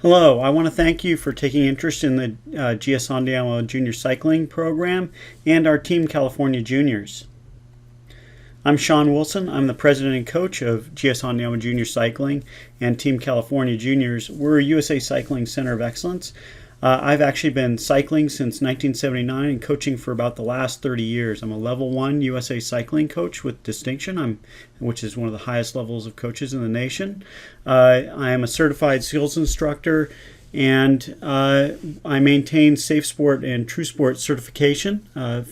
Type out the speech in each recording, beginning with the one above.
Hello, I want to thank you for taking interest in the GS Andiamo Junior Cycling Program and our Team California Juniors. I'm Sean Wilson. I'm the president and coach of GS Andiamo Junior Cycling and Team California Juniors. We're a USA Cycling Center of Excellence. I've actually been cycling since 1979 and coaching for about the last 30 years. I'm a level 1 USA Cycling coach with distinction, which is one of the highest levels of coaches in the nation. I am a certified skills instructor, and I maintain Safe Sport and True Sport certification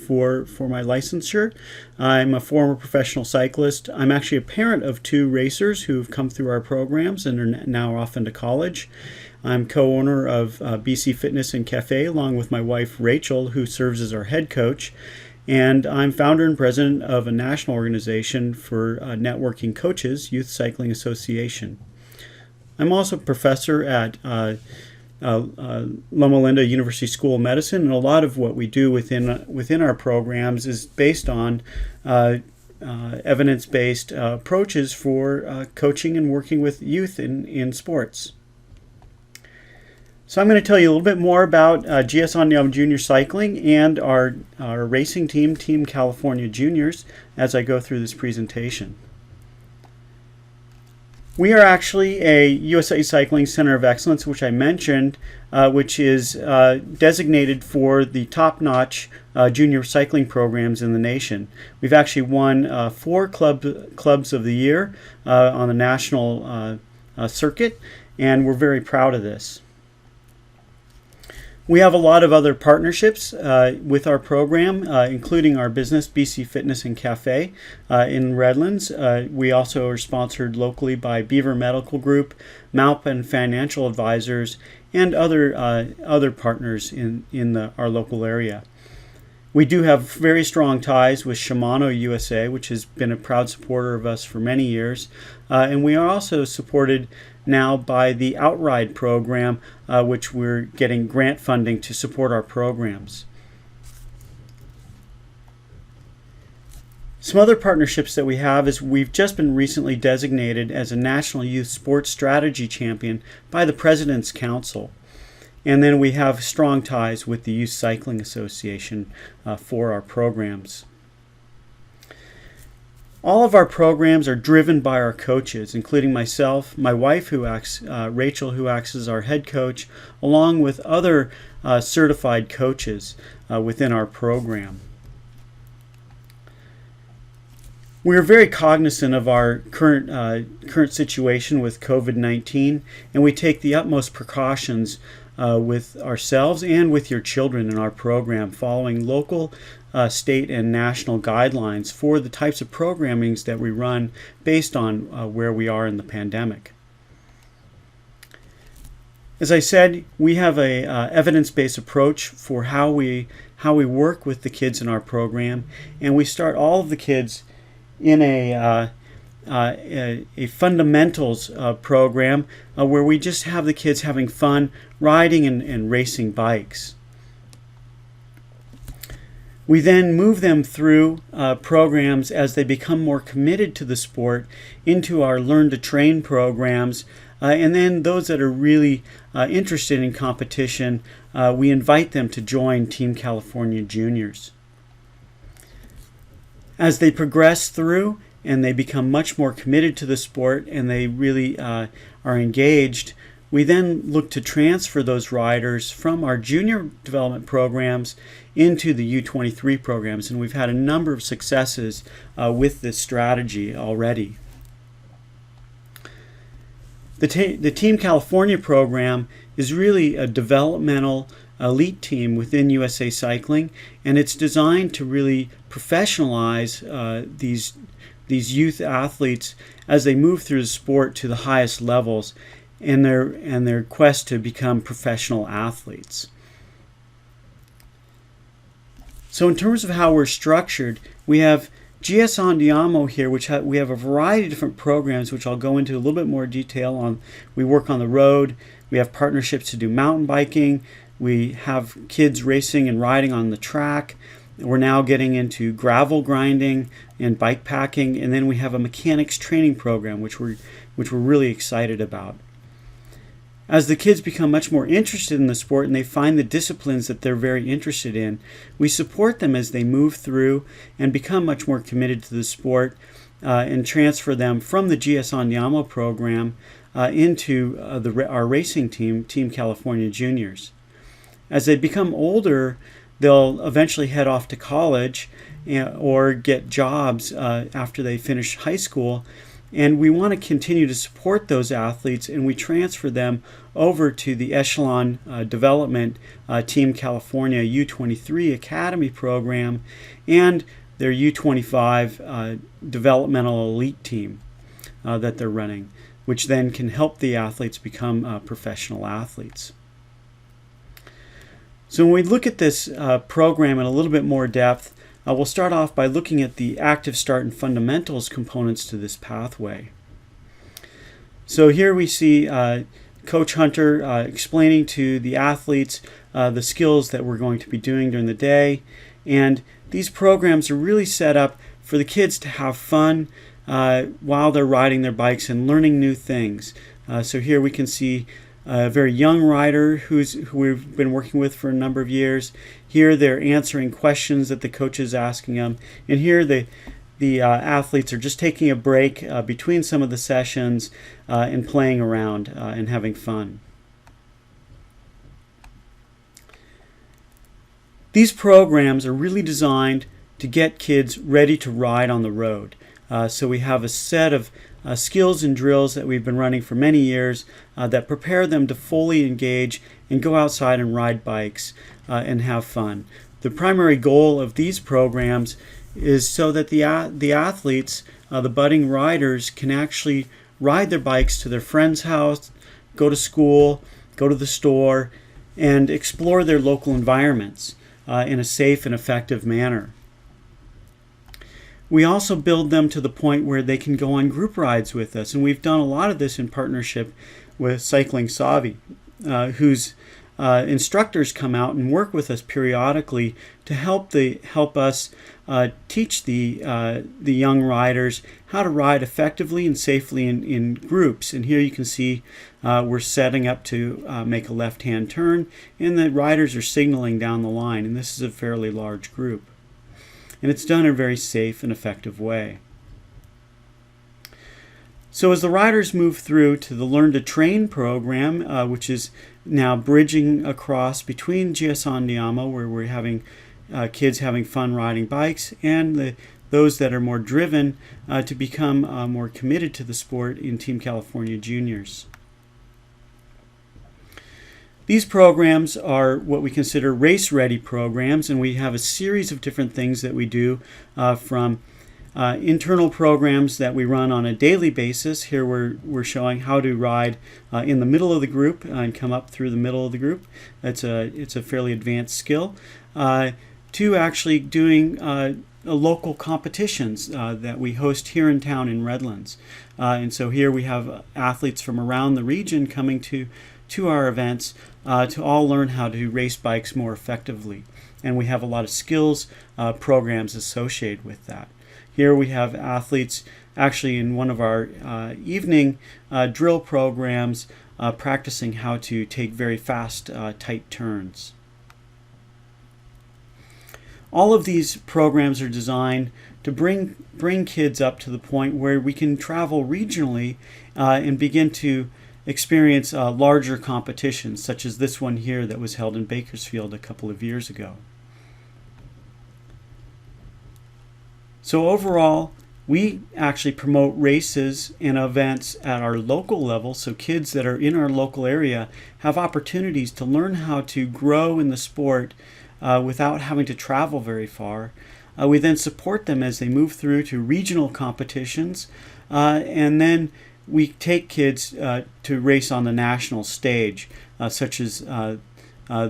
for my licensure. I'm a former professional cyclist. I'm actually a parent of 2 racers who've come through our programs and are now off into college. I'm co-owner of BC Fitness and Cafe along with my wife Rachel, who serves as our head coach. And I'm founder and president of a national organization for networking coaches, Youth Cycling Association. I'm also a professor at Loma Linda University School of Medicine, and a lot of what we do within our programs is based on evidence-based approaches for coaching and working with youth in sports. So I'm going to tell you a little bit more about GS Andiamo Junior Cycling and our racing team, Team California Juniors, as I go through this presentation. We are actually a USA Cycling Center of Excellence, which I mentioned, which is designated for the top-notch junior cycling programs in the nation. We've actually won 4 clubs of the year on the national circuit, and we're very proud of this. We have a lot of other partnerships with our program, including our business, BC Fitness and Cafe in Redlands. We also are sponsored locally by Beaver Medical Group, Malpin Financial Advisors, and other partners in our local area. We do have very strong ties with Shimano USA, which has been a proud supporter of us for many years. And we are also supported now by the Outride program, which we're getting grant funding to support our programs. Some other partnerships that we have is we've just been recently designated as a National Youth Sports Strategy Champion by the President's Council. And then we have strong ties with the Youth Cycling Association for our programs. All of our programs are driven by our coaches, including myself, my wife, Rachel, who acts as our head coach, along with other certified coaches within our program. We are very cognizant of our current situation with COVID-19, and we take the utmost precautions with ourselves and with your children in our program, following local, state, and national guidelines for the types of programmings that we run based on where we are in the pandemic. As I said, we have a evidence-based approach for how we work with the kids in our program, and we start all of the kids in a fundamentals program where we just have the kids having fun riding and racing bikes. We then move them through programs as they become more committed to the sport into our Learn to Train programs, and then those that are really interested in competition, we invite them to join Team California Juniors. As they progress through and they become much more committed to the sport and they really are engaged, we then look to transfer those riders from our junior development programs into the U23 programs, and we've had a number of successes with this strategy already. The Team California program is really a developmental elite team within USA Cycling, and it's designed to really professionalize these youth athletes as they move through the sport to the highest levels in their quest to become professional athletes. So in terms of how we're structured, we have GS Andiamo here, which we have a variety of different programs, which I'll go into a little bit more detail on. We work on the road. We have partnerships to do mountain biking. We have kids racing and riding on the track. We're now getting into gravel grinding and bike packing, and then we have a mechanics training program, which we're really excited about. As the kids become much more interested in the sport and they find the disciplines that they're very interested in, we support them as they move through and become much more committed to the sport and transfer them from the GS Andiamo program into our racing team, Team California Juniors. As they become older, they'll eventually head off to college or get jobs after they finish high school. And we want to continue to support those athletes, and we transfer them over to the Echelon Development Team California U23 Academy program and their U25 Developmental Elite Team that they're running, which then can help the athletes become professional athletes. So when we look at this program in a little bit more depth, we'll start off by looking at the active start and fundamentals components to this pathway. So here we see Coach Hunter explaining to the athletes the skills that we're going to be doing during the day. And these programs are really set up for the kids to have fun while they're riding their bikes and learning new things. So here we can see a very young rider who we've been working with for a number of years. Here they're answering questions that the coach is asking them. And here the athletes are just taking a break between some of the sessions and playing around and having fun. These programs are really designed to get kids ready to ride on the road. So we have a set of skills and drills that we've been running for many years that prepare them to fully engage and go outside and ride bikes and have fun. The primary goal of these programs is so that the athletes, the budding riders, can actually ride their bikes to their friend's house, go to school, go to the store, and explore their local environments in a safe and effective manner. We also build them to the point where they can go on group rides with us, and we've done a lot of this in partnership with Cycling Savvy, whose instructors come out and work with us periodically to help us teach the young riders how to ride effectively and safely in groups. And here you can see we're setting up to make a left-hand turn, and the riders are signaling down the line, and this is a fairly large group. And it's done in a very safe and effective way. So as the riders move through to the Learn to Train program, which is now bridging across between GS Andiamo, where we're having kids having fun riding bikes, and those that are more driven to become more committed to the sport in Team California Juniors. These programs are what we consider race-ready programs, and we have a series of different things that we do from internal programs that we run on a daily basis. Here we're showing how to ride in the middle of the group and come up through the middle of the group. It's a fairly advanced skill. To actually doing local competitions that we host here in town in Redlands. And so here we have athletes from around the region coming to our events to all learn how to race bikes more effectively. And we have a lot of skills programs associated with that. Here we have athletes actually in one of our evening drill programs practicing how to take very fast, tight turns. All of these programs are designed to bring kids up to the point where we can travel regionally and begin to experience larger competitions, such as this one here that was held in Bakersfield a couple of years ago. So overall, we actually promote races and events at our local level, so kids that are in our local area have opportunities to learn how to grow in the sport without having to travel very far. We then support them as they move through to regional competitions, and then we take kids to race on the national stage, such as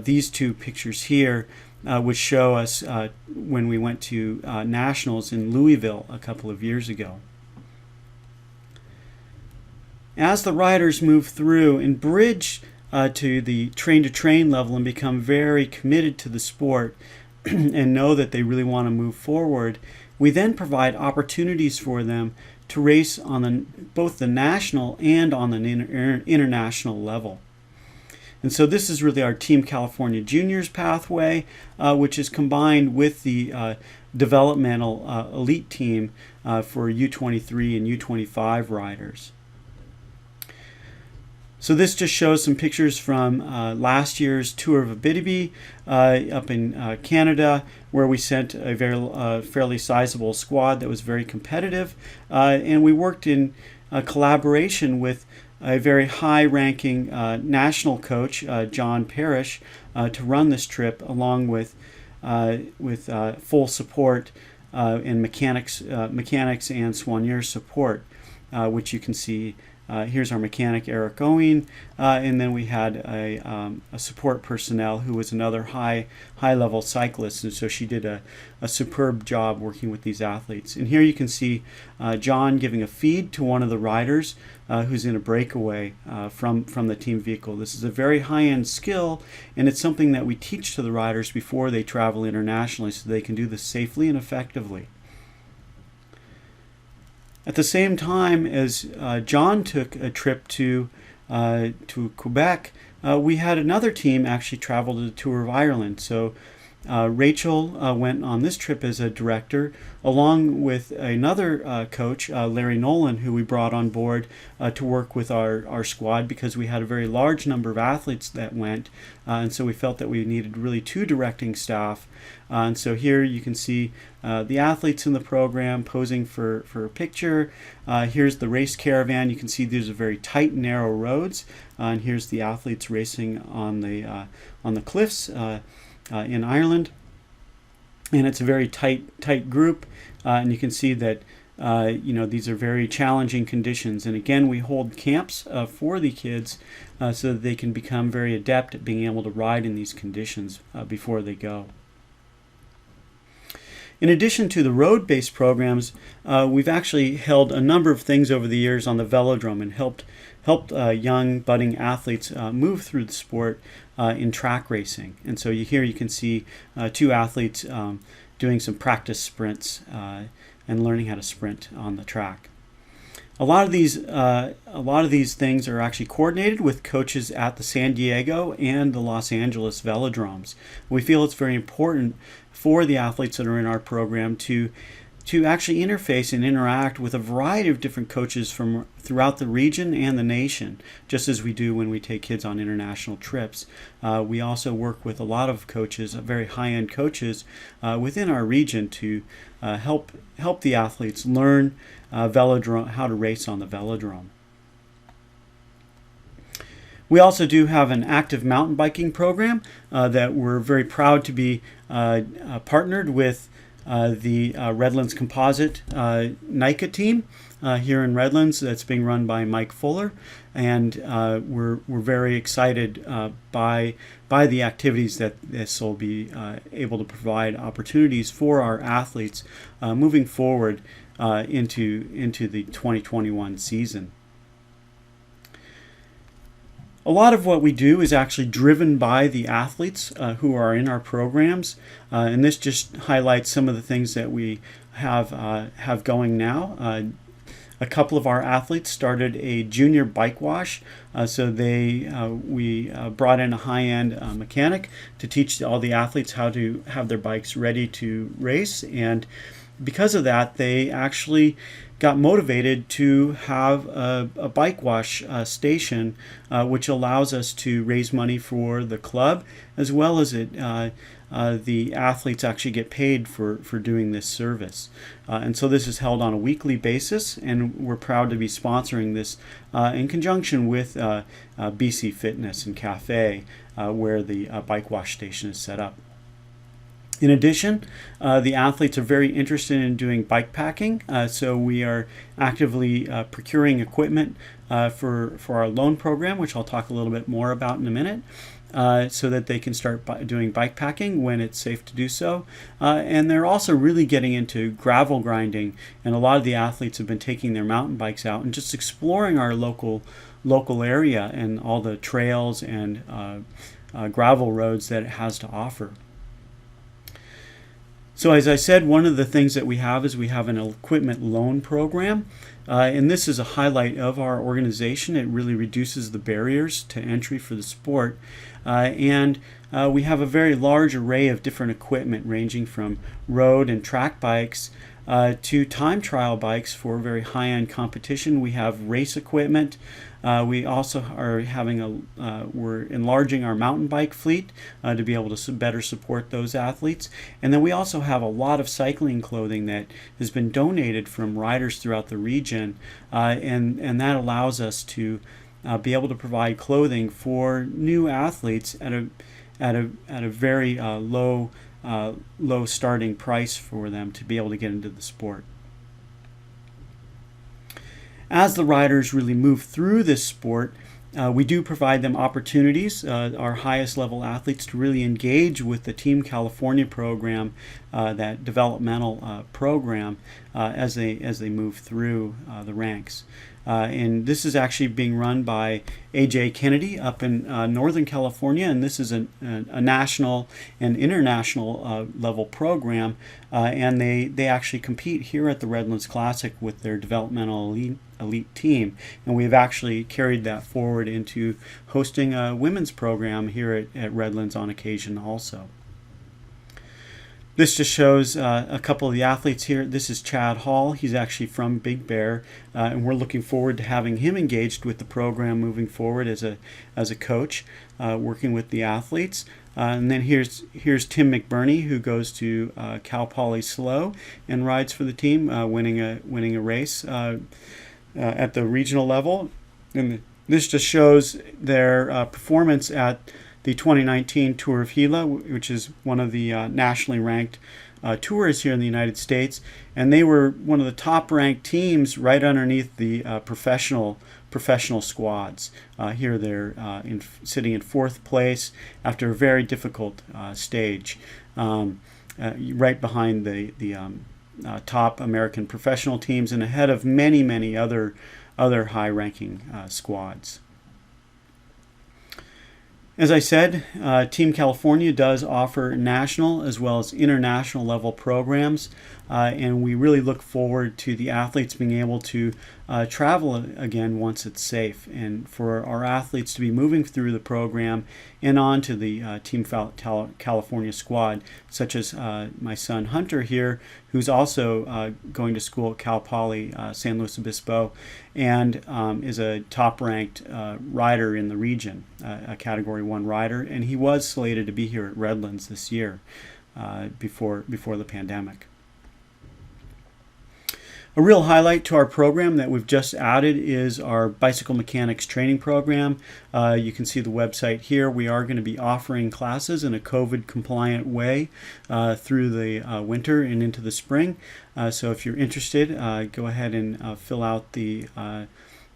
these two pictures here, which show us when we went to nationals in Louisville a couple of years ago. As the riders move through and bridge to the train-to-train level and become very committed to the sport and know that they really want to move forward, we then provide opportunities for them to race on both the national and on the international level. And so this is really our Team California Juniors pathway, which is combined with the developmental elite team for U23 and U25 riders. So this just shows some pictures from last year's Tour of Abitibi up in Canada, where we sent a very fairly sizable squad that was very competitive, and we worked in collaboration with a very high-ranking national coach, John Parrish, to run this trip, along with full support and mechanics and soigneur support, which you can see. Here's our mechanic, Eric Owing, and then we had a support personnel who was another high-level cyclist, and so she did a superb job working with these athletes. And here you can see John giving a feed to one of the riders who's in a breakaway from the team vehicle. This is a very high-end skill, and it's something that we teach to the riders before they travel internationally so they can do this safely and effectively. At the same time as John took a trip to Quebec, we had another team actually travel to the Tour of Ireland. So Rachel went on this trip as a director, along with another coach, Larry Nolan, who we brought on board to work with our squad, because we had a very large number of athletes that went, and so we felt that we needed really two directing staff. And so here you can see the athletes in the program posing for a picture. Here's the race caravan. You can see these are very tight, narrow roads, and here's the athletes racing on the cliffs in Ireland. And it's a very tight group, and you can see that these are very challenging conditions. And again, we hold camps for the kids so that they can become very adept at being able to ride in these conditions before they go. In addition to the road-based programs, we've actually held a number of things over the years on the velodrome and helped young budding athletes move through the sport in track racing. And so here you can see two athletes doing some practice sprints and learning how to sprint on the track. A lot of these things are actually coordinated with coaches at the San Diego and the Los Angeles velodromes. We feel it's very important for the athletes that are in our program to actually interface and interact with a variety of different coaches from throughout the region and the nation, just as we do when we take kids on international trips. We also work with a lot of coaches, very high-end coaches within our region, to help the athletes learn how to race on the velodrome. We also do have an active mountain biking program that we're very proud to be partnered with the Redlands Composite NICA team here in Redlands, that's being run by Mike Fuller, and we're very excited by the activities that this will be able to provide opportunities for our athletes moving forward into the 2021 season. A lot of what we do is actually driven by the athletes who are in our programs, and this just highlights some of the things that we have going now. A couple of our athletes started a junior bike wash, so we brought in a high-end mechanic to teach all the athletes how to have their bikes ready to race, and because of that, they actually got motivated to have a bike wash station, which allows us to raise money for the club, as well as the athletes actually get paid for doing this service. And so this is held on a weekly basis, and we're proud to be sponsoring this in conjunction with BC Fitness and Cafe, where the bike wash station is set up. In addition, the athletes are very interested in doing bike packing, so we are actively procuring equipment for our loan program, which I'll talk a little bit more about in a minute, so that they can start doing bike packing when it's safe to do so. And they're also really getting into gravel grinding, and a lot of the athletes have been taking their mountain bikes out and just exploring our local area and all the trails and gravel roads that it has to offer. So as I said, one of the things that we have is we have an equipment loan program. And this is a highlight of our organization. It really reduces the barriers to entry for the sport. And we have a very large array of different equipment ranging from road and track bikes to time trial bikes for very high-end competition. We have race equipment. We also are we're enlarging our mountain bike fleet to be able to better support those athletes. And then we also have a lot of cycling clothing that has been donated from riders throughout the region, and that allows us to be able to provide clothing for new athletes at a very low starting price for them to be able to get into the sport. As the riders really move through this sport, we do provide them opportunities, our highest level athletes, to really engage with the Team California program, that developmental program, as they move through the ranks. And this is actually being run by A.J. Kennedy up in Northern California, and this is a national and international level program, and they actually compete here at the Redlands Classic with their developmental elite team, and we've actually carried that forward into hosting a women's program here at Redlands on occasion also. This just shows a couple of the athletes here. This is Chad Hall. He's actually from Big Bear, and we're looking forward to having him engaged with the program moving forward as a coach, working with the athletes. And then here's Tim McBurney, who goes to Cal Poly SLO and rides for the team, winning a race at the regional level. And this just shows their performance at the 2019 Tour of Gila, which is one of the nationally ranked tours here in the United States. And they were one of the top ranked teams right underneath the professional squads. Here they're sitting in fourth place after a very difficult stage, right behind the top American professional teams and ahead of many other high-ranking squads. As I said, Team California does offer national as well as international level programs, and we really look forward to the athletes being able to travel again once it's safe, and for our athletes to be moving through the program and on to the Team California squad, such as my son Hunter here, who's also going to school at Cal Poly San Luis Obispo, and is a top-ranked rider in the region, a Category 1 rider, and he was slated to be here at Redlands this year before the pandemic. A real highlight to our program that we've just added is our bicycle mechanics training program. You can see the website here. We are going to be offering classes in a COVID compliant way through the winter and into the spring. So if you're interested, go ahead and fill out the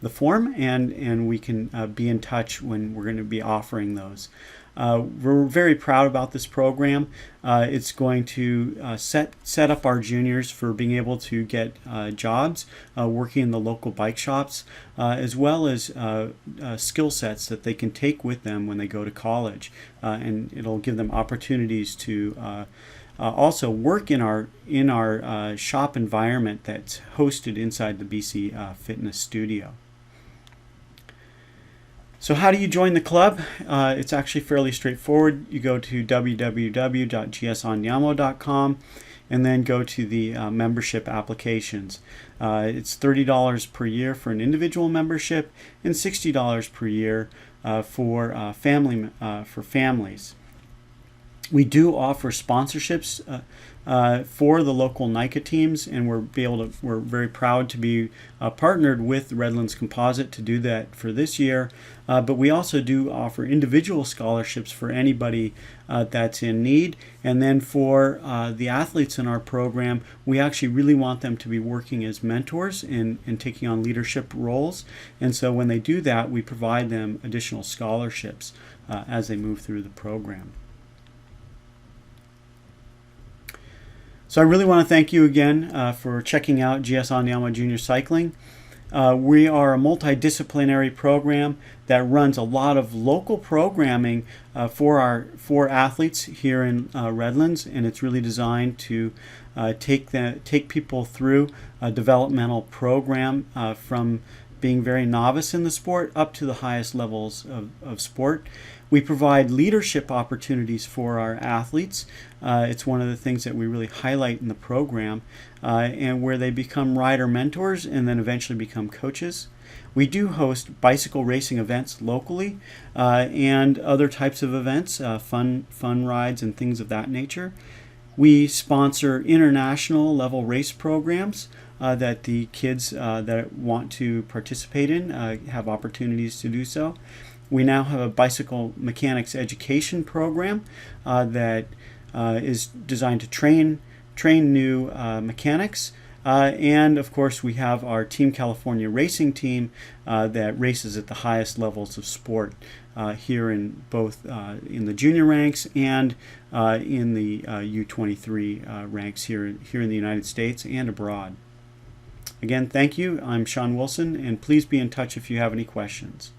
form, and we can be in touch when we're going to be offering those. We're very proud about this program. It's going to set up our juniors for being able to get jobs working in the local bike shops, as well as skill sets that they can take with them when they go to college, and it'll give them opportunities to also work in our shop environment that's hosted inside the BC Fitness Studio. So how do you join the club? It's actually fairly straightforward. You go to www.gsandiamo.com and then go to the membership applications. It's $30 per year for an individual membership and $60 per year for families. We do offer sponsorships for the local NICA teams, and we're very proud to be partnered with Redlands Composite to do that for this year. But we also do offer individual scholarships for anybody that's in need. And then for the athletes in our program, we actually really want them to be working as mentors and taking on leadership roles. And so when they do that, we provide them additional scholarships as they move through the program. So I really want to thank you again for checking out GS Andiamo Junior Cycling. We are a multidisciplinary program that runs a lot of local programming for athletes here in Redlands, and it's really designed to take people through a developmental program from being very novice in the sport up to the highest levels of sport. We provide leadership opportunities for our athletes. It's one of the things that we really highlight in the program, and where they become rider mentors and then eventually become coaches. We do host bicycle racing events locally and other types of events, fun rides and things of that nature. We sponsor international level race programs that the kids that want to participate in have opportunities to do so. We now have a bicycle mechanics education program that is designed to train new mechanics. And of course, we have our Team California racing team that races at the highest levels of sport here in both in the junior ranks and in the U23 ranks here in the United States and abroad. Again, thank you. I'm Sean Wilson, and please be in touch if you have any questions.